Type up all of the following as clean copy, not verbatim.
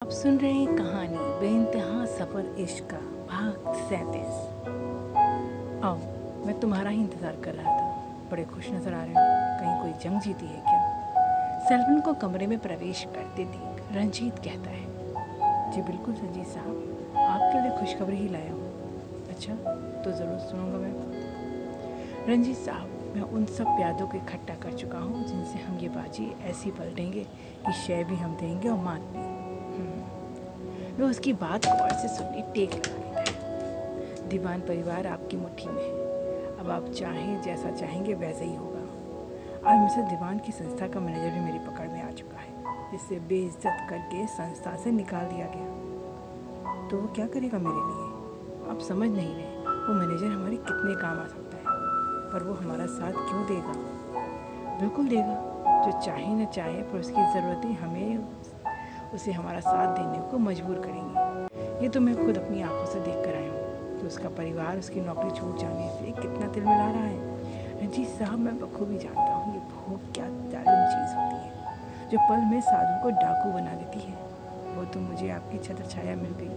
आप सुन रहे हैं कहानी बेइंतहा सफ़र इश्क का भाग 37। आओ, मैं तुम्हारा ही इंतज़ार कर रहा था। बड़े खुश नज़र आ रहे हो, कहीं कोई जंग जीती है क्या? सेल्वन को कमरे में प्रवेश करते देख रंजीत कहता है, जी बिल्कुल रंजीत साहब, आपके लिए खुशखबरी ही लाया हूँ। अच्छा, तो ज़रूर सुनूंगा मैं। रंजीत साहब, मैं उन सब यादों को इकट्ठा कर चुका हूँ जिनसे हम ये बाजी ऐसी पलटेंगे कि शय भी हम देंगे और मात भी। वे उसकी बात गौर से सुनने टेक लगा लेता है। दीवान परिवार आपकी मुट्ठी में है। अब आप चाहें जैसा चाहेंगे वैसा ही होगा। आज मिसेस दीवान की संस्था का मैनेजर भी मेरी पकड़ में आ चुका है, जिससे बेइज्जत करके संस्था से निकाल दिया गया। तो वो क्या करेगा मेरे लिए? आप समझ नहीं रहे, वो मैनेजर हमारे कितने काम आ सकता है। पर वो हमारा साथ क्यों देगा? बिल्कुल देगा। जो चाहे न चाहे पर उसकी ज़रूरतें हमें उसे हमारा साथ देने को मजबूर करेंगी। ये तो मैं खुद अपनी आंखों से देख कर आया हूँ कि उसका परिवार उसकी नौकरी छूट जाने से कितना तिलमिला रहा है। रंजीत साहब, मैं बखूबी जानता हूँ ये भूख क्या जालिम चीज़ होती है, जो पल में साधु को डाकू बना देती है। वो तो मुझे आपकी छत्र छाया मिल गई,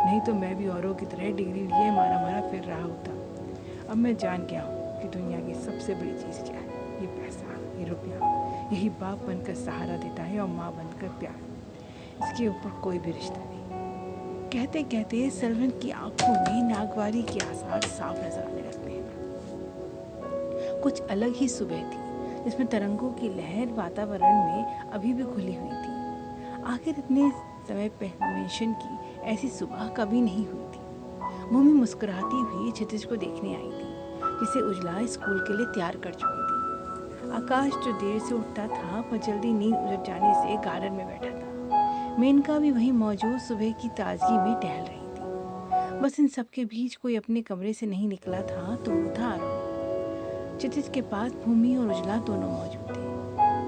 नहीं तो मैं भी औरों की तरह डिग्री लिए मारा मारा फिर रहा होता। अब मैं जान गया हूँ कि दुनिया की सबसे बड़ी चीज़ क्या है। ये पैसा, ये रुपया, यही बाप बनकर सहारा देता है और माँ बनकर प्यार। इसके ऊपर कोई भी रिश्ता नहीं। कहते कहते सेल्वन की आंखों में नागवारी के आसार साफ नजर आने लगते हैं। कुछ अलग ही सुबह थी, जिसमें तरंगों की लहर वातावरण में अभी भी खुली हुई थी। आखिर इतने समय मेंशन की ऐसी सुबह कभी नहीं हुई थी। भूमि मुस्कुराती हुई क्षितिज को देखने आई थी, जिसे उजला स्कूल के लिए तैयार कर चुकी थी। आकाश जो देर से उठता था पर जल्दी नींद उजड़ जाने से गार्डन में बैठा था। मेनका भी वहीं मौजूद सुबह की ताजगी में टहल रही थी। बस इन सब के बीच कोई अपने कमरे से नहीं निकला था तो वो था अरुण। क्षितिज के पास भूमि और उजला दोनों मौजूद थे।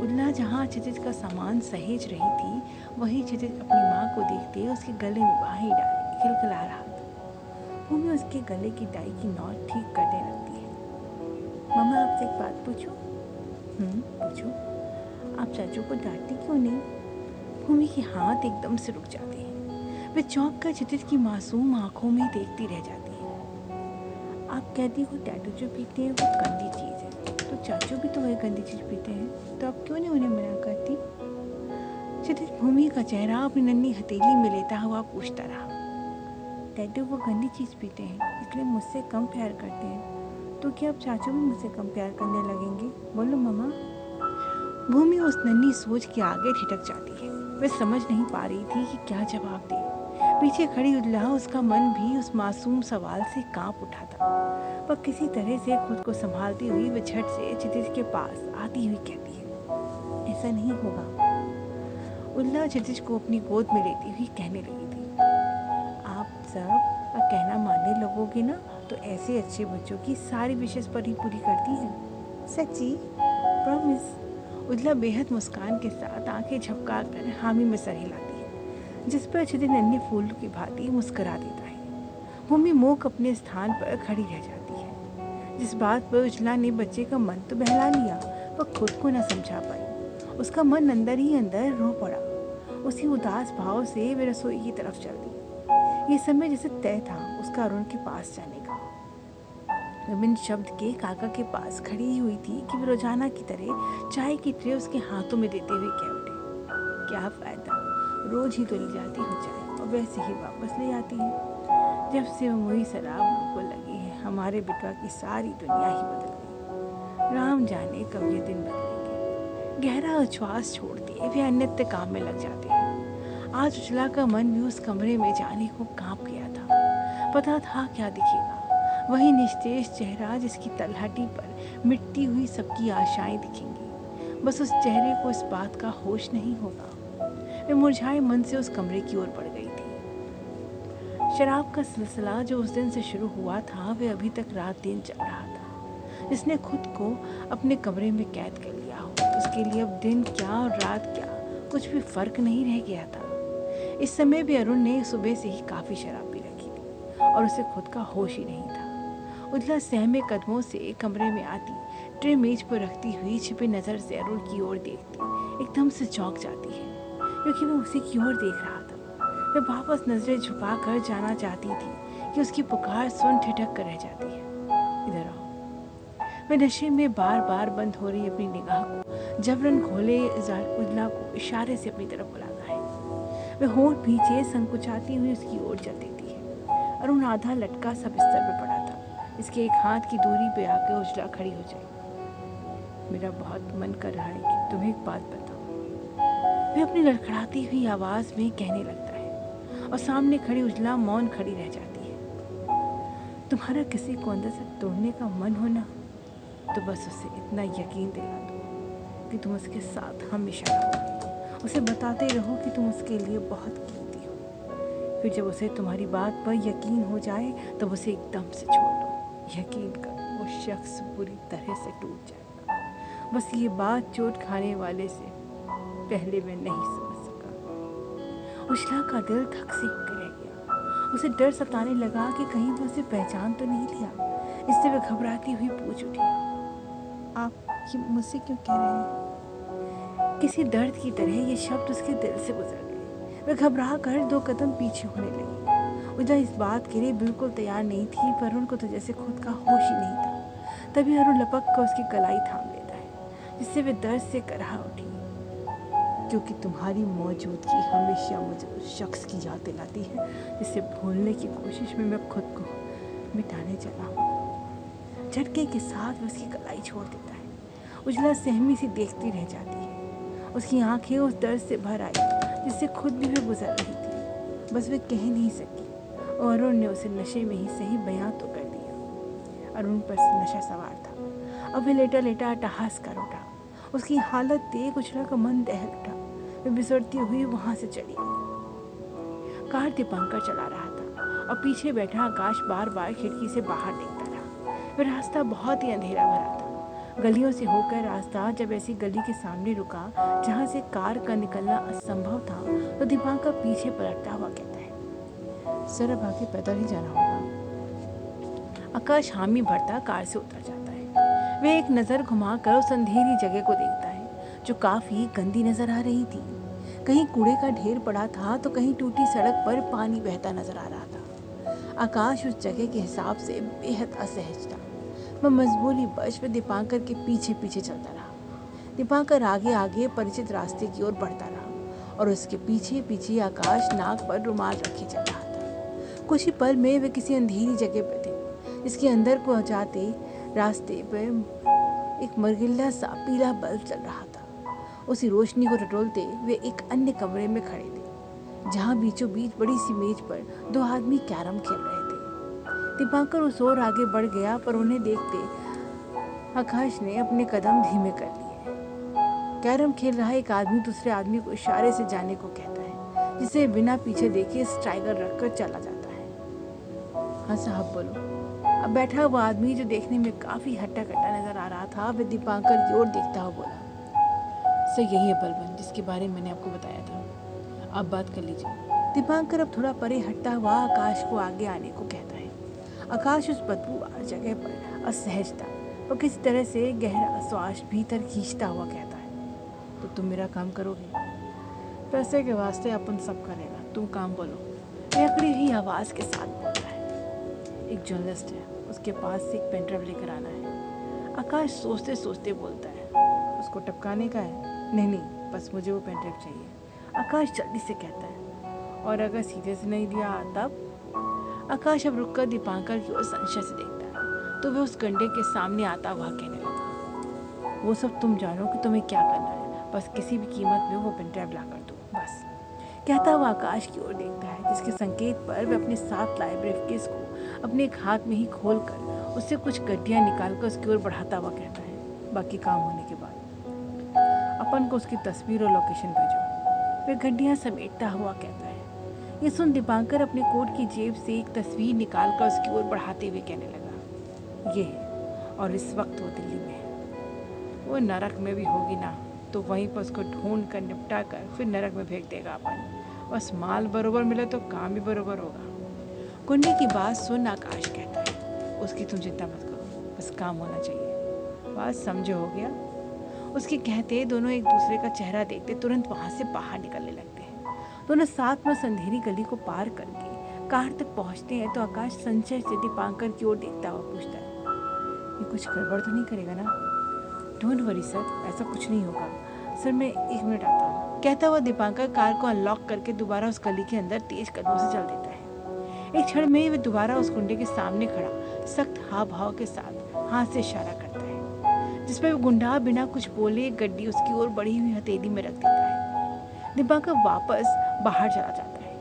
उजला जहाँ क्षितिज का सामान सहेज रही थी, वहीं क्षितिज अपनी माँ को देखते उसके गले में बाहें डाले खिलखिला रहा था। भूमि उसके गले की टाई की नॉट ठीक करने लगती है। मम्मा, आपसे एक बात पूछूं? पूछो। आप चाचू को डांटती क्यों नहीं? भूमि के हाथ एकदम से रुक जाते हैं। वे चौंक कर क्षितिज की मासूम आंखों में देखती रह जाती है। आप कहती हो डैडू जो पीते हैं वो गंदी चीज़ है, तो चाचू भी तो वही गंदी चीज़ पीते हैं, तो आप क्यों नहीं उन्हें मना करती? क्षितिज भूमि का चेहरा अपनी नन्ही हथेली में लेता हुआ पूछता रहा। डैडू वो गंदी चीज़ पीते हैं इसलिए मुझसे कम प्यार करते हैं, तो क्या अब चाचू भी मुझसे कम प्यार करने लगेंगे? बोलो मम्मा। भूमि उस नन्ही सोच के आगे ठिठक जाती है। वह समझ नहीं पा रही थी कि क्या जवाब दे। पीछे खड़ी उजला, उसका मन भी उस मासूम सवाल से कांप उठा था। पर किसी तरह से खुद को संभालती हुई वह झट से क्षितिज के पास आती हुई कहती है, ऐसा नहीं होगा। उजला क्षितिज को अपनी गोद में लेती हुई कहने लगी थी, आप सब का कहना मानने लगोगे ना तो ऐसे अच्छे बच्चों की सारी विशेष पर ही पूरी करती है। सच्ची? प्रॉमिस। उजला बेहद मुस्कान के साथ आंखें झपका कर हामी में सर हिलाती है, जिस पर क्षितिज नन्हे फूल की भांति मुस्कुरा देता है। भूमि मूक अपने स्थान पर खड़ी रह जाती है। जिस बात पर उजला ने बच्चे का मन तो बहला लिया, पर खुद को न समझा पाई। उसका मन अंदर ही अंदर रो पड़ा। उसी उदास भाव से वे रसोई की तरफ चल दी। ये समय जैसे तय था उसका अरुण के पास जाने का। विभिन्न शब्द के काका के पास खड़ी हुई थी कि वे रोजाना की तरह चाय की ट्रे उसके हाथों में देते हुए कह उठे, क्या फायदा, रोज ही तो ले जाती हो चाय और वैसे ही वापस ले आती है। जब से वो मुझे शराब को लगी है, हमारे बिटवा की सारी दुनिया ही बदल गई। राम जाने कब ये दिन बदलेंगे। गहरा उच्छ्वास छोड़ते वे अन्यत्र काम में लग जाते हैं। आज उजला का मन भी उस कमरे में जाने को कांप गया था। पता था क्या दिखेगा, वही निस्तेज चेहरा जिसकी तलहटी पर मिटती हुई सबकी आशाएं दिखेंगी। बस उस चेहरे को इस बात का होश नहीं होगा। वे मुरझाए मन से उस कमरे की ओर बढ़ गई थी। शराब का सिलसिला जो उस दिन से शुरू हुआ था, वे अभी तक रात दिन चल रहा था। जिसने खुद को अपने कमरे में कैद कर लिया हो, उसके लिए अब दिन क्या और रात क्या कुछ भी फर्क नहीं रह गया था। इस समय भी अरुण ने सुबह से ही काफी शराब पी रखी थी और उसे खुद का होश ही नहीं था। उजला सहमे कदमों से कमरे में आती, ट्रे मेज पर रखती हुई छिपी नजर से अरुण की ओर देखती एकदम से चौंक जाती है, क्योंकि वह उसी की ओर देख रहा था। वह वापस नजरें झुका कर जाना चाहती थी कि उसकी पुकार सुन ठिठक कर रह जाती है। इधर आओ। वह नशे में बार बार बंद हो रही अपनी निगाह को जबरन खोले उजला को इशारे से अपनी तरफ बुलाता है। वह होंठ पीछे संकुचाती हुई उसकी ओर चल देती है। अरुण आधा लटका सा बिस्तर पर पड़ा था। इसके एक हाथ की दूरी पे आकर उजला खड़ी हो जाए। मेरा बहुत मन कर रहा है कि तुम्हें एक बात बताऊं। वह अपनी लड़खड़ाती हुई आवाज में कहने लगता है और सामने खड़ी उजला मौन खड़ी रह जाती है। तुम्हारा किसी को अंदर से तोड़ने का मन हो ना, तो बस उसे इतना यकीन दिला दो कि तुम उसके साथ हमेशा रहो। उसे बताते रहो कि तुम उसके लिए बहुत कीमती हो। फिर जब उसे तुम्हारी बात पर यकीन हो जाए तब उसे एकदम से छोड़ दो। यकीन कर, वो शख्स पूरी तरह से टूट जाएगा। बस ये बात चोट खाने वाले से पहले मैं नहीं समझ सका। उजला का दिल धक से होकर रह गया। उसे डर सताने लगा कि कहीं वो उसे पहचान तो नहीं लिया। इससे वह घबराती हुई पूछ उठी, आप ये मुझसे क्यों कह रहे हैं? किसी दर्द की तरह ये शब्द उसके दिल से गुजर गए। वह घबरा कर 2 कदम पीछे होने लगी। उजला इस बात के लिए बिल्कुल तैयार नहीं थी, पर अरुण को तो जैसे खुद का होश ही नहीं था। तभी अरुण लपक कर उसकी कलाई थाम लेता है, जिससे वे दर्द से कराह उठी। क्योंकि तुम्हारी मौजूदगी हमेशा मुझे उस शख्स की याद दिलाती है जिसे भूलने की कोशिश में मैं खुद को मिटाने चला हूँ। झटके के साथ वह उसकी कलाई छोड़ देता है। उजला सहमी सी देखती रह जाती है। उसकी आंखें उस दर्द से भर आई जिससे खुद भी वह गुजर रही थी। बस वह कह नहीं सकी और अरुण ने उसे नशे में ही सही बयां तो कर दिया। अरुण पर नशा सवार था। अब वह लेटा लेटा अट्टहास कर उठा। उसकी हालत देख उजला का मन दहल उठा। वह बिसरती हुई वहां से चली गई। कार दीपांकर चला रहा था और पीछे बैठा आकाश बार बार खिड़की से बाहर देखता रहा। वह रास्ता बहुत ही अंधेरा भरा था। गलियों से होकर रास्ता जब ऐसी गली के सामने रुका जहां से कार का निकलना असंभव था, तो दीपांकर पीछे पलटता हुआ कहता है, सर अब आगे पैदल ही जाना होगा। आकाश हामी भरता कार से उतर जाता है। वह एक नज़र घुमाकर उस अंधेरी जगह को देखता है जो काफ़ी गंदी नज़र आ रही थी। कहीं कूड़े का ढेर पड़ा था तो कहीं टूटी सड़क पर पानी बहता नजर आ रहा था। आकाश उस जगह के हिसाब से बेहद असहज था। वह मजबूरी बश में दीपांकर के पीछे पीछे चलता रहा। दीपांकर आगे आगे परिचित रास्ते की ओर बढ़ता रहा और उसके पीछे पीछे आकाश नाक पर रुमाल रखे चल रहा था। कुछ ही पल में वे किसी अंधेरी जगह पर थे जिसके अंदर को जाते रास्ते पर एक मरगिल्ला सा पीला बल्ब चल रहा था। उसी रोशनी को टटोलते वे एक अन्य कमरे में खड़े थे जहां बीचों बीच बड़ी सी मेज पर 2 आदमी कैरम खेल रहे थे। दीपांकर उस ओर आगे बढ़ गया, पर उन्हें देखते आकाश ने अपने कदम धीमे कर लिए। कैरम खेल रहा एक आदमी दूसरे आदमी को इशारे से जाने को कहता है, जिसे बिना पीछे देखे स्ट्राइकर रखकर चला जाता है। हाँ साहब बोलो। अब बैठा हुआ आदमी जो देखने में काफी हट्टा कट्टा नजर आ रहा था, वह दीपांकर की ओर देखता हुआ बोला, सर यही है बलबन जिसके बारे में मैंने आपको बताया था, आप बात कर लीजिए। दीपांकर अब थोड़ा परे हटता हुआ आकाश को आगे आने को कहता है। आकाश उस बदबूदार जगह पर असहज था और किसी तरह से गहरा श्वास भीतर खींचता हुआ कहता है, तो तुम मेरा काम करोगे? पैसे के वास्ते अपन सब करेगा, तुम काम बोलो। अकड़ी हुई आवाज़ के साथ बोलता है। एक जर्नलिस्ट है, उसके पास से एक पेन ड्राइव लेकर आना है। आकाश सोचते सोचते बोलता है, उसको टपकाने का है? नहीं, बस मुझे वो पेन ड्राइव चाहिए। आकाश जल्दी से कहता है, और अगर सीधे से नहीं दिया तब? आकाश अब रुककर दीपांकर की ओर संशय से देखता है तो वह उस गड्ढे के सामने आता हुआ कहने लगा, वो सब तुम जानो कि तुम्हें क्या करना है, बस किसी भी कीमत में वो पेन ड्राइव ला कर दो बस। कहता हुआ आकाश की ओर देखता है, जिसके संकेत पर वह अपने साथ लाए ब्रीफकेस को अपने एक हाथ में ही खोल कर उससे कुछ गड्डियाँ निकाल कर उसकी ओर बढ़ाता हुआ कहता है, बाकी काम होने के बाद अपन को उसकी तस्वीर और लोकेशन भेजो। वह गड्डियाँ समेटता हुआ कहता है। ये सुन दीपांकर अपने कोट की जेब से एक तस्वीर निकालकर उसकी ओर बढ़ाते हुए कहने लगा, ये है, और इस वक्त वो दिल्ली में है। वो नरक में भी होगी ना, तो वहीं पर उसको ढूंढ कर निपटा कर फिर नरक में फेंक देगा अपन। बस माल बरोबर मिले तो काम भी बरोबर होगा। कुंडी की बात सुन आकाश कहता है, उसकी तुम चिंता मत करो, बस काम होना चाहिए। बात समझो, हो गया? उसके कहते दोनों एक दूसरे का चेहरा देखते तुरंत वहाँ से बाहर निकलने लगते हैं। दोनों साथ में उस अंधेरी गली को पार करके कार तक पहुंचते हैं तो आकाश संशय से दीपांकर की ओर देखता हुआ पूछता है, ये कुछ गड़बड़ तो नहीं करेगा ना? डोंट वरी सर, ऐसा कुछ नहीं होगा। सर मैं 1 मिनट आता हूँ, कहता हुआ दीपांकर कार को अनलॉक करके दोबारा उस गली के अंदर तेज कदमों से चल देता है। एक क्षण में ही वह दोबारा उस गुंडे के सामने खड़ा सख्त हाव भाव के साथ हाथ से इशारा करता है, जिसपे वो गुंडा बिना कुछ बोले एक गड्डी उसकी ओर बढ़ी हुई हथेली में रख देता है। दीपांकर वापस बाहर चला जाता है।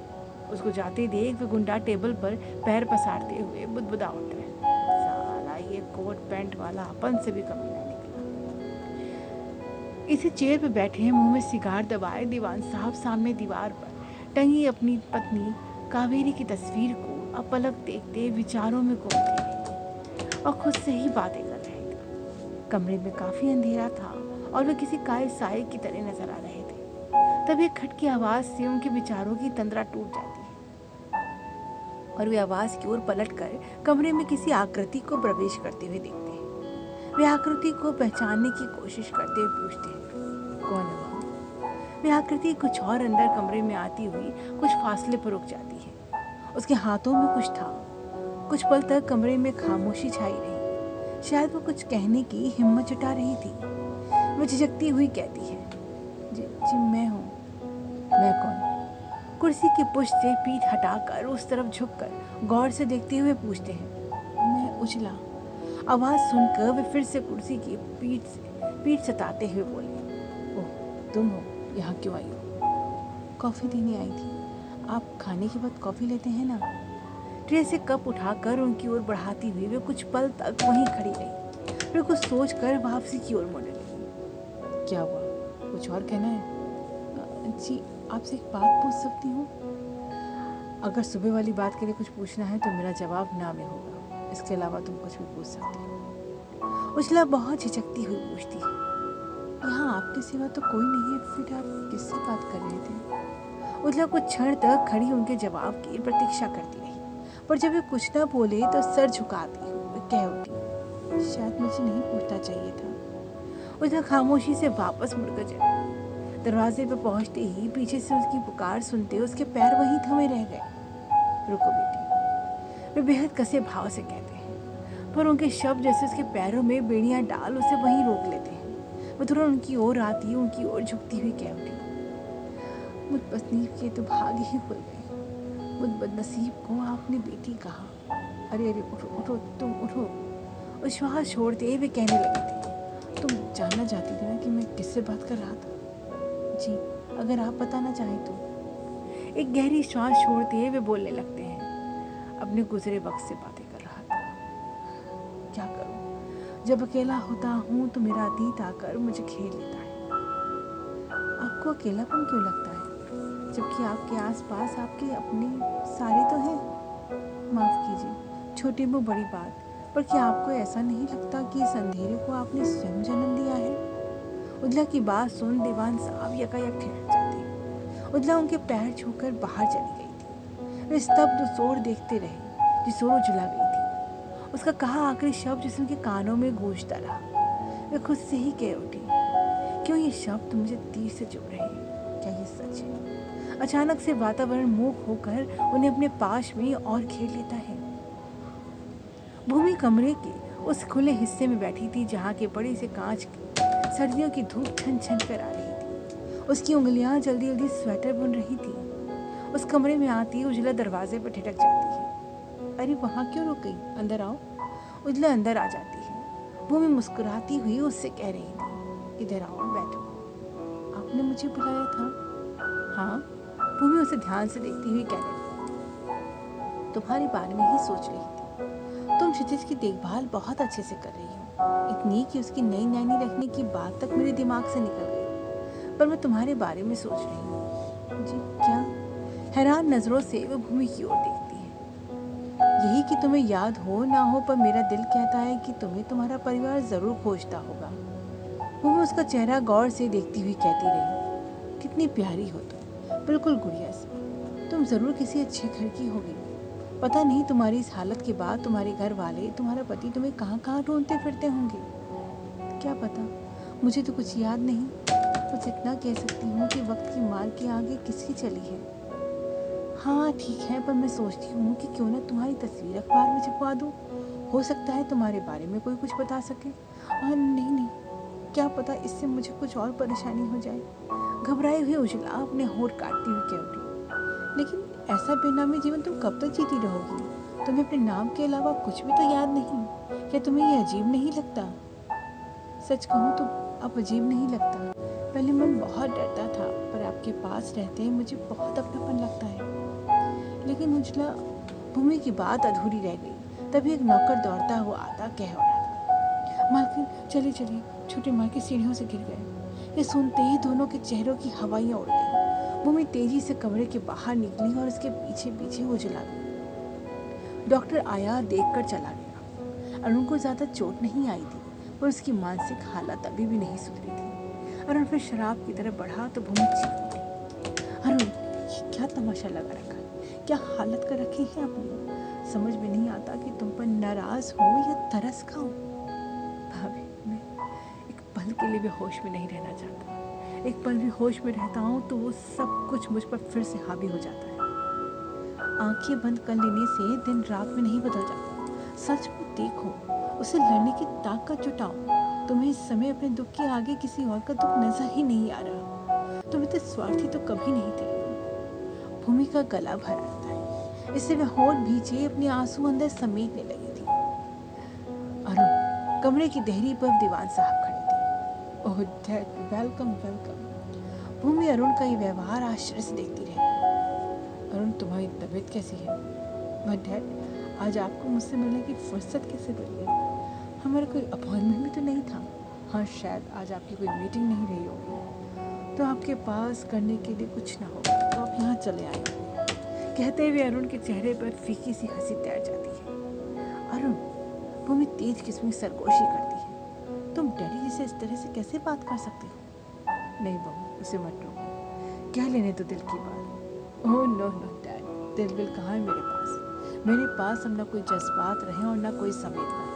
उसको जाते देख वह गुंडा टेबल पर पैर पसारते हुए बुदबुदा उठता है, साला ये कोट पैंट वाला अपन से भी कमीना निकला। इसी चेयर पे बैठे हैं, मुंह में सिगार दबाए दीवान साहब सामने दीवार पर टंगी अपनी पत्नी कावेरी की तस्वीर को अपलक देखते विचारों में गुम थे और खुद से ही बातें कर रहे थे। कमरे में काफी अंधेरा था और वे किसी काये साए की तरह नजर आ रहे थे। तभी एक खट की आवाज से उनके विचारों की तंद्रा टूट जाती है और वे आवाज की ओर पलटकर कमरे में किसी आकृति को प्रवेश करते हुए देखते हैं। वे आकृति को पहचानने की कोशिश करते हुए पूछते हैं, कौन है वह? वे आकृति कुछ और अंदर कमरे में आती हुई कुछ फासले पर रुक जाती है। उसके हाथों में कुछ था। कुछ पल तक कमरे में खामोशी छाई रही। शायद वो कुछ कहने की हिम्मत जुटा रही थी। वह झिझकती हुई कहती है, जी मैं हूँ। मैं कौन? कुर्सी की पुष्ट से पीठ हटाकर उस तरफ झुककर गौर से देखते हुए पूछते हैं, मैं उजला। आवाज सुनकर वे फिर से कुर्सी की पीठ सताते हुए बोले, ओह तुम हो, यहाँ क्यों आई हो? कॉफी देने आई थी। आप खाने के बाद कॉफी लेते हैं ना? ट्रे से कप उठाकर उनकी ओर बढ़ाती हुई वे कुछ पल तक वहीं खड़ी रही, फिर कुछ सोचकर वापसी की ओर मुड़ने लगी। क्या हुआ, कुछ और कहना है? जी आपसे एक बात पूछ सकती हूँ? अगर सुबह वाली बात के लिए कुछ पूछना है तो मेरा जवाब ना में होगा, इसके अलावा तुम कुछ भी पूछ सकती हो। उजला बहुत झिझकती हुई पूछती है, यहाँ आपके सिवा तो कोई नहीं है, फिर आप किससे बात कर रहे थे? उजला कुछ क्षण तक खड़ी उनके जवाब की प्रतीक्षा करती रही, पर जब वे कुछ ना बोले तो सर झुकाती हुई कह उठी, शायद मुझे नहीं पूछना चाहिए था। उजला खामोशी से वापस मुड़कर चली। दरवाजे पर पहुंचते ही पीछे से उसकी पुकार सुनते उसके पैर वहीं थमे रह गए। रुको बेटी, वे बेहद कसे भाव से कहते हैं, पर उनके शब्द जैसे उसके पैरों में बेड़ियां डाल उसे वहीं रोक लेते हैं। वो तुरंत उनकी ओर आती, उनकी ओर झुकती हुई कह उठी, मुझ बदनसीब के तो भाग ही खुल गए। मुझ बदनसीब को आपने बेटी कहा। अरे अरे उठो उठो, तुम उठो। उस श्वास छोड़ते वे कहने लगी थी, तुम जानना चाहती थी ना कि मैं किससे बात कर रहा था? जी अगर आप बताना चाहें तो। एक गहरी श्वास छोड़ते वे बोलने लगते हैं, अपने गुजरे वक्त से बातें कर रहा था। क्या करूं, जब अकेला होता हूं तो मेरा अतीत आकर मुझे घेर लेता है। आपको अकेलापन क्यों लगता है, जबकि आपके आसपास आपके अपने सारे तो हैं? माफ कीजिए, छोटी वो बड़ी बात, पर क्या आपको ऐसा नहीं लगता कि इस अंधेरे को आपने स्वयं जन्म दिया है? उजला की बात सुन दीवान साहब यकायक ठिठक जाते। उजला उनके पैर छूकर बाहर चली गई थी। वे स्तब्ध उस ओर देखते रहे जिस ओर उजला गई थी। उसका कहा आखिरी शब्द जिस उनके कानों में गूंजता रहा। वे खुद से ही कह उठी, क्यों ये शब्द मुझे तीर से चुभ रहे हैं? क्या ये सच है? अचानक से वातावरण मूक होकर उन्हें अपने पास में और घेर लेता है। भूमि कमरे के उस खुले हिस्से में बैठी थी जहाँ के बड़े से कांच की सर्दियों की धूप छन छन कर आ रही थी। उसकी उंगलियां जल्दी जल्दी स्वेटर बुन रही थी। उस कमरे में आती उजला दरवाजे पर ठिठक जाती है, अरे वहाँ क्यों रुक गई, अंदर आओ। उजला अंदर आ जाती है। भूमि मुस्कुराती हुई उससे कह रही थी, इधर आओ बैठो। आपने मुझे बुलाया था? हाँ, भूमि उसे ध्यान से देखती हुई कह रही, तुम्हारे बारे में ही सोच रही थी। तुम क्षितिज की देखभाल बहुत अच्छे से कर रही हो, इतनी कि उसकी नई नैनी रखने की बात तक मेरे दिमाग से निकल गई, पर मैं तुम्हारे बारे में सोच रही हूँ। जी क्या? हैरान नजरों से वो भूमि की ओर देखती है। यही कि तुम्हें याद हो ना हो, पर मेरा दिल कहता है कि तुम्हें तुम्हारा परिवार जरूर खोजता होगा। भूमि उसका चेहरा गौर से देखती हुई कहती रही, कितनी प्यारी हो तुम, बिल्कुल गुड़िया सी। तुम जरूर किसी अच्छे घर की होगी। पता नहीं तुम्हारी इस हालत के बाद तुम्हारे घर वाले, तुम्हारा पति तुम्हें कहाँ कहाँ ढूंढते फिरते होंगे। क्या पता, मुझे तो कुछ याद नहीं। बस इतना कह सकती हूँ कि वक्त की मार के आगे किसकी चली है। हाँ ठीक है, पर मैं सोचती हूँ कि क्यों ना तुम्हारी तस्वीर अखबार में छपवा दूँ। हो सकता है तुम्हारे बारे में कोई कुछ बता सके। नहीं नहीं, क्या पता इससे मुझे कुछ और परेशानी हो जाए। घबराई हुई उजला अपने होंठ काटती हुई कह उठी। लेकिन ऐसा बेनामी जीवन तुम कब तक जीती रहोगी? तुम्हें अपने नाम के अलावा कुछ भी तो याद नहीं? क्या तुम्हें ये अजीब नहीं लगता? सच कहूँ तो अब अजीब नहीं लगता। पहले मन बहुत डरता था, पर आपके पास रहते ही मुझे बहुत अपनापन लगता है। लेकिन उजला, भूमि की बात अधूरी रह गई। तभी एक नौकर दौड़ता हुआ आता कह रहा था, मालकिन चलिए चलिए, छोटे माँ की सीढ़ियों से गिर गए। ये सुनते ही दोनों के चेहरों की हवाइयाँ उड़ गई। भूमि तेजी से कमरे के बाहर निकली और उसके पीछे पीछे उजला गई। डॉक्टर आया, देखकर चला गया। अरुण को ज्यादा चोट नहीं आई थी, पर उसकी मानसिक हालत अभी भी नहीं सुधरी थी। अरुण फिर शराब की तरफ बढ़ा तो भूमि चीख उठी, अरुण ये क्या तमाशा लगा रखा है? क्या हालत कर रखी है अपनी? समझ में नहीं आता कि तुम पर नाराज हो या तरस खाऊं। भाभी, मैं एक पल के लिए भी होश में नहीं रहना चाहता। एक पल भी होश में रहता हूँ तो वो सब कुछ मुझ पर फिर से हावी हो जाता है। आंखें बंद कर लेने से दिन रात में नहीं बदल जाता। सच को देखो, उसे लड़ने की ताकत जुटाओ। तुम्हें इस समय अपने दुख के आगे किसी और का दुख नजर ही नहीं आ रहा। तुम इतने स्वार्थी तो कभी नहीं थे। भूमि का गला भर आता है, इससे वह होठ भींचे अपने आंसू अंदर समेटने लगी थी। अरुण कमरे की देहरी पर दीवान साहब खड़े थे। ओह डैड, वेलकम वेलकम। भूमि अरुण का ये व्यवहार आश्चर्य से देखती रही। अरुण तुम्हारी तबीयत कैसी है? बट डैड, आज आपको मुझसे मिलने की फुर्सत कैसे मिल गई? हमारा कोई अपॉइंटमेंट भी तो नहीं था। हाँ, शायद आज आपकी कोई मीटिंग नहीं रही होगी, तो आपके पास करने के लिए कुछ ना होगा, तो आप यहाँ चले आए। कहते हुए अरुण के चेहरे पर फीकी सी हंसी तैर जाती है। अरुण, भूमि तेज किस्म की सरगोशी करती है। तुम डैडी जी से इस तरह से कैसे बात कर सकते हो? नहीं बहू, उसे मत रोको, क्या लेने तो दिल की बात। ओह नो नो डैड, दिल विल कहाँ है मेरे पास? मेरे पास अब ना कोई जज्बात रहे और ना कोई संवेदना है।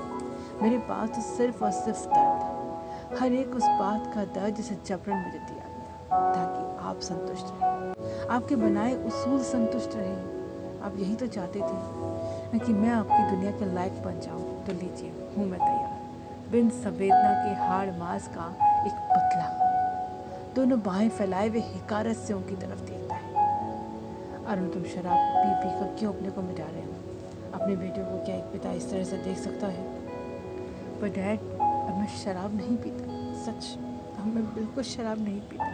मेरे पास तो सिर्फ और सिर्फ दर्द है। हर एक उस बात का दर्द जिसे जबरन मुझे दिया गया, ताकि आप संतुष्ट रहें, आपके बनाए उसूल संतुष्ट रहें। आप यही तो चाहते थे कि मैं आपकी दुनिया के लायक बन जाऊं। तो लीजिए, हूँ मैं तैयार। बिन संवेदना के हाड़ मांस का एक पुतला दोनों बाहें फैलाए हुए हिकारत से उनकी तरफ देखता है। अरुण, तुम शराब पी पी कर क्यों अपने को मिटा रहे हो? अपने बेटे को क्या एक पिता इस तरह से देख सकता है? पर डैड, अब मैं शराब नहीं पीता। सच, अब मैं बिल्कुल शराब नहीं पीता।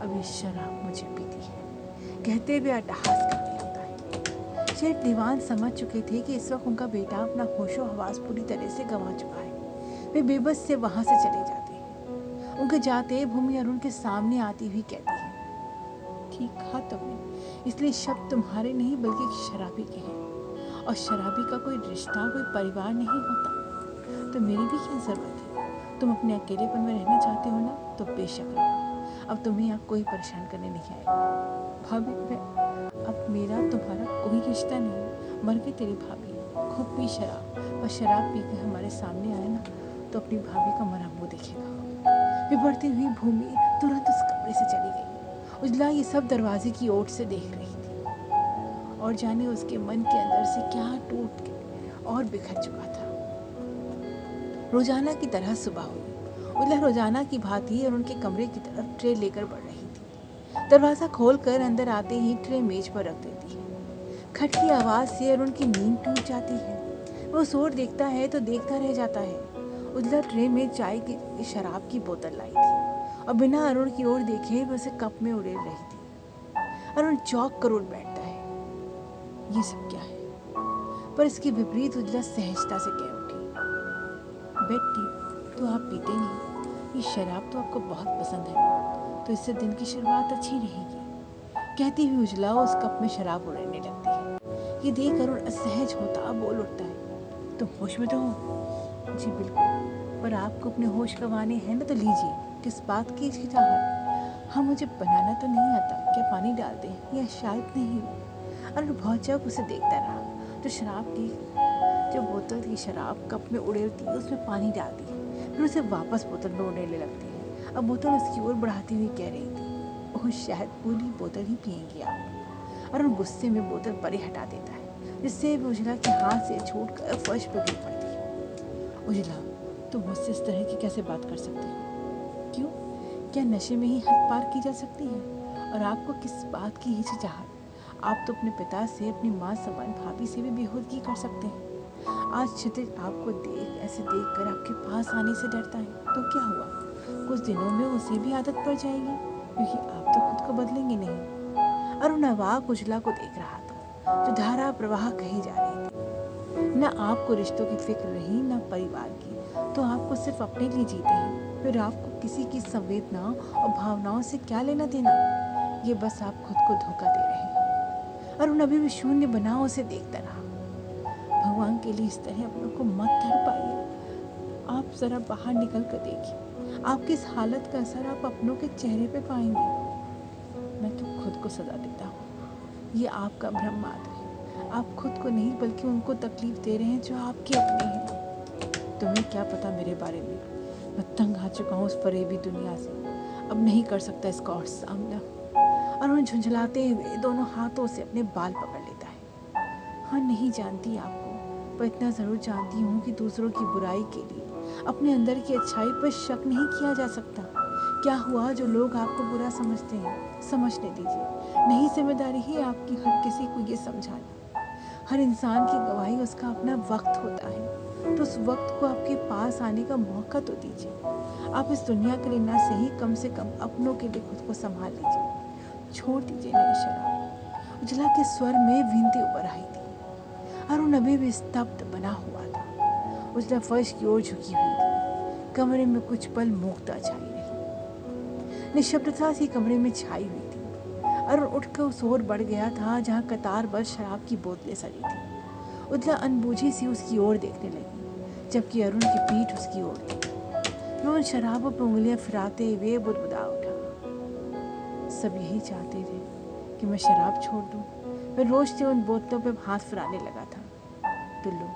अब ये शराब मुझे पीती है। कहते हुए अट्टहास करने लगता है। शेठ दीवान समझ चुके थे कि इस वक्त उनका बेटा अपना होशो हवास पूरी तरह से गंवा चुका है। वे बेबस से वहां से चले जाते हैं। उनके जाते भूमि अरुण के सामने आती हुई कहती है, ठीक कहा तुमने, इसलिए शब्द तुम्हारे नहीं बल्कि एक शराबी के हैं। और शराबी का कोई रिश्ता, कोई परिवार नहीं होता। तो मेरी भी क्या जरूरत है? तुम अपने अकेलेपन में रहना चाहते हो ना, तो बेशक रहो। अब तुम्हें यहाँ कोई परेशान करने नहीं आएगा। भाभी, अब मेरा तुम्हारा कोई रिश्ता नहीं। मर गई तेरी भाभी, खूब पी शराब, और शराब पी कर हमारे सामने आए ना, तो अपनी भाभी का मरा मुँह देखेगा। विपड़ती हुई भूमि तुरंत उस कमरे से चली गई। उजला ये सब दरवाजे की ओर से देख रही थी, और जाने उसके मन के अंदर से क्या टूट के और बिखर चुका था। रोजाना की तरह सुबह हुई। उजला रोजाना की भांति और उनके कमरे की तरफ ट्रे लेकर बढ़ रही थी। दरवाजा खोलकर अंदर आते ही ट्रे मेज पर रख देती है। खट की आवाज से अरुण की नींद टूट जाती है। वो उस ओर देखता है तो देखता रह जाता है। उजला ट्रे में चाय की शराब की बोतल लाई थी और बिना अरुण की ओर देखे वो उसे कप में उड़ेल रही थी। अरुण चौंक कर उठ बैठता है। ये सब क्या है? पर इसके विपरीत उजला सहजता से कह उठी, बेटी, तो आप पीते नहीं, ये शराब तो आपको बहुत पसंद है, तो इससे दिन की शुरुआत अच्छी रहेगी। कहती हुई उजला उस कप में शराब उड़ने लगती है। ये देख अरुण असहज होता बोल उठता है, तुम होश में तो हो? जी बिल्कुल, पर आपको अपने होश गंवाने हैं ना, तो लीजिए, किस बात की हिचकिचाहट? हाँ, मुझे बनाना तो नहीं आता, क्या पानी डाल दें? या शायद नहीं। अरुण बहुत जब उसे देखता रहा तो शराब की जो बोतल की शराब कप में उड़ेलती है, उसमें पानी डालती है, फिर उसे वापस बोतल में उड़ेलने लगती है। अब बोतल उसकी ओर बढ़ाती हुई कह रही थी, ओह शायद पूरी बोतल ही पिएंगी आप। अरुण गुस्से में बोतल परे हटा देता है, जिससे वो उजला के हाथ से छूटकर फर्श पर गिर पड़ती है। उजला, तुम मुझसे इस तरह की कैसे बात कर सकते हो? क्यों? क्या नशे में ही हद पार की जा सकती है? और आपको किस बात की हिचकिचाहट? आप तो अपने पिता से, अपनी माँ समान भाभी से भी बेहूदगी कर सकते हैं। आज क्षितिज आपको ऐसे देखकर आपके पास आने से डरता है, तो क्या हुआ? कुछ दिनों में उसे भी आदत पड़ जाएगी, क्योंकि आप तो खुद को बदलेंगे नहीं। अरुण अवाक उजला को देख रहा था, जो धारा प्रवाह कही जा रही थी। न आपको रिश्तों की फिक्र रही, न परिवार की, तो आपको सिर्फ अपने लिए जीते हैं। फिर आपको किसी की संवेदना और भावनाओं से क्या लेना देना? ये बस आप खुद को धोखा दे रहे हैं। अरुण अभी भी शून्य बना उसे देखता रहा। भगवान के लिए इस तरह अपनों को मत तड़पाइए। आप जरा बाहर निकल कर देखिए, आपकी इस हालत का असर आप अपनों के चेहरे पे पाएंगे। मैं तो खुद को सजा देता हूँ, ये आपका भ्रम मात्र है। आप खुद को नहीं बल्कि उनको तकलीफ दे रहे हैं जो आपके अपने हैं। तुम्हें क्या पता मेरे बारे में? मैं तंग आ चुका हूँ उस फरेबी दुनिया से, अब नहीं कर सकता इसका और सामना। अरुण झुंझलाते हुए दोनों हाथों से अपने बाल पकड़ लेता है। हाँ, नहीं जानती आपको, पर इतना ज़रूर जानती हूँ कि दूसरों की बुराई के लिए अपने अंदर की अच्छाई पर शक नहीं किया जा सकता। क्या हुआ जो लोग आपको बुरा समझते हैं? समझने दीजिए। नहीं, जिम्मेदारी है आपकी हर किसी को ये समझाना। हर इंसान की गवाही उसका अपना वक्त होता है, तो उस वक्त को आपके पास आने का मौका तो दीजिए। आप इस दुनिया के लिए ना सही, कम से कम अपनों के लिए खुद को संभाल लीजिए। छोड़ दीजिए नई शराब। उजला के स्वर में विनती उभर आई थी। अरुण अभी भी स्तब्ध बना हुआ था। उजला फर्श की ओर झुकी हुई थी। कमरे में कुछ पल मूकता छाई रही। निशब्दता सी कमरे में छाई हुई थी। अरुण उठकर उस ओर बढ़ गया था जहाँ कतारबद्ध शराब की बोतलें सड़ी थी। उजला अनबूझी सी उसकी ओर देखने लगी, जबकि अरुण की पीठ उसकी ओर थी। वह उन शराबों पर उंगलियां फिराते हुए बुदबुदा उठा, सब यही चाहते थे कि मैं शराब छोड़ दूं। मैं रोज से उन बोतलों पर हाथ फिराने लगा था। तो लो,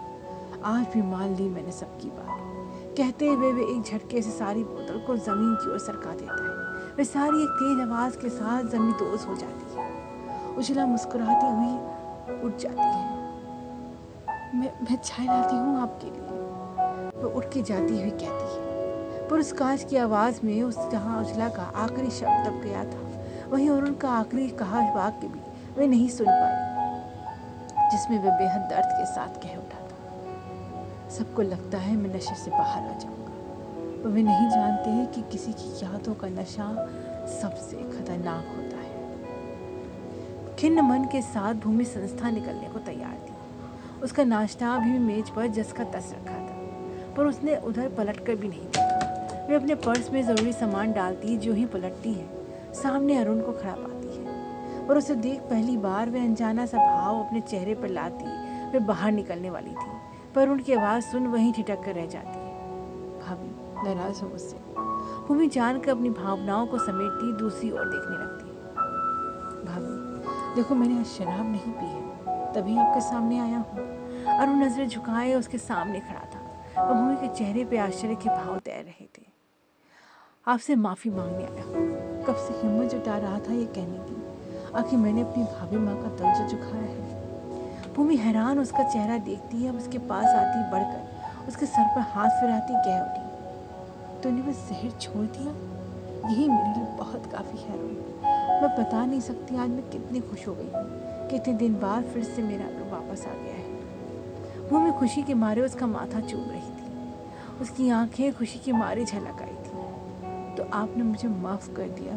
आज भी मान ली मैंने सबकी बात। कहते हुए वे एक झटके से सारी बोतल को जमीन की ओर सरका देता है। वे सारी एक तेज आवाज के साथ जमींदोज हो जाती है। उजला मुस्कुराती हुई उठ जाती है। मैं चाय लाती हूँ आपके लिए, वो उठ के जाती हुई कहती है। पर उस कांच की आवाज में उस जहाँ उजला का आखिरी शब्द दब गया था, वहीं और उनका आखिरी कहा वाक्य भी वे नहीं सुन पाई, जिसमें वे बेहद दर्द के साथ कह उठा था, सबको लगता है मैं नशे से बाहर आ जाऊंगा, पर वे नहीं जानते हैं कि किसी की यादों का नशा सबसे खतरनाक होता है। खिन्न मन के साथ भूमि संस्था निकलने को तैयार थी। उसका नाश्ता अभी भी मेज पर जस का तस रखा था, पर उसने उधर पलट कर भी नहीं देखा। वे अपने पर्स में ज़रूरी सामान डालती जो ही पलटती है, सामने अरुण को खड़ा पाती है। पर उसे देख पहली बार वे अनजाना सा भाव अपने चेहरे पर लाती वे बाहर निकलने वाली थी, पर उनकी आवाज़ सुन वहीं ठिठक कर रह जाती है। भाभी, नाराज़ हो मुझसे? भूमि जानकर अपनी भावनाओं को समेटती दूसरी ओर देखने लगती है। भाभी देखो, मैंने आज शराब नहीं पी है, तभी आपके सामने आया हूँ। अरुण नजरें झुकाए उसके सामने खड़ा था और भूमि के चेहरे पे आश्चर्य के भाव तैर रहे थे। आपसे माफ़ी मांगने आया हूँ। कब से हिम्मत जुटा रहा था ये कहने की, आखिर मैंने अपनी भाभी माँ का दर्जा झुकाया है। भूमि हैरान उसका चेहरा देखती है, अब उसके पास आती बढ़कर उसके सर पर हाथ फिराती कह उठी, तूने बस जहर छोड़ दिया? यही मेरे लिए बहुत काफ़ी है अरुण। मैं बता नहीं सकती आज मैं कितनी खुश हो गई हूँ, कितने दिन बाद फिर से मेरा अरुण वापस आ गया है। भूमि खुशी के मारे उसका माथा चूम रही थी, उसकी आंखें खुशी के मारे झलक आई थी। तो आपने मुझे माफ़ कर दिया।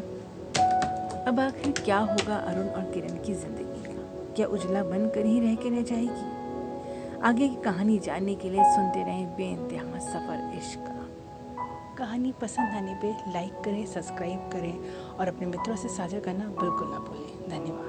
अब आखिर क्या होगा अरुण और किरण की ज़िंदगी का? क्या उजला बनकर ही रह जाएगी? आगे की कहानी जानने के लिए सुनते रहें बेइंतहा सफ़र इश्क का। कहानी पसंद आने पे लाइक करें, सब्सक्राइब करें और अपने मित्रों से साझा करना बिल्कुल ना भूलें। धन्यवाद।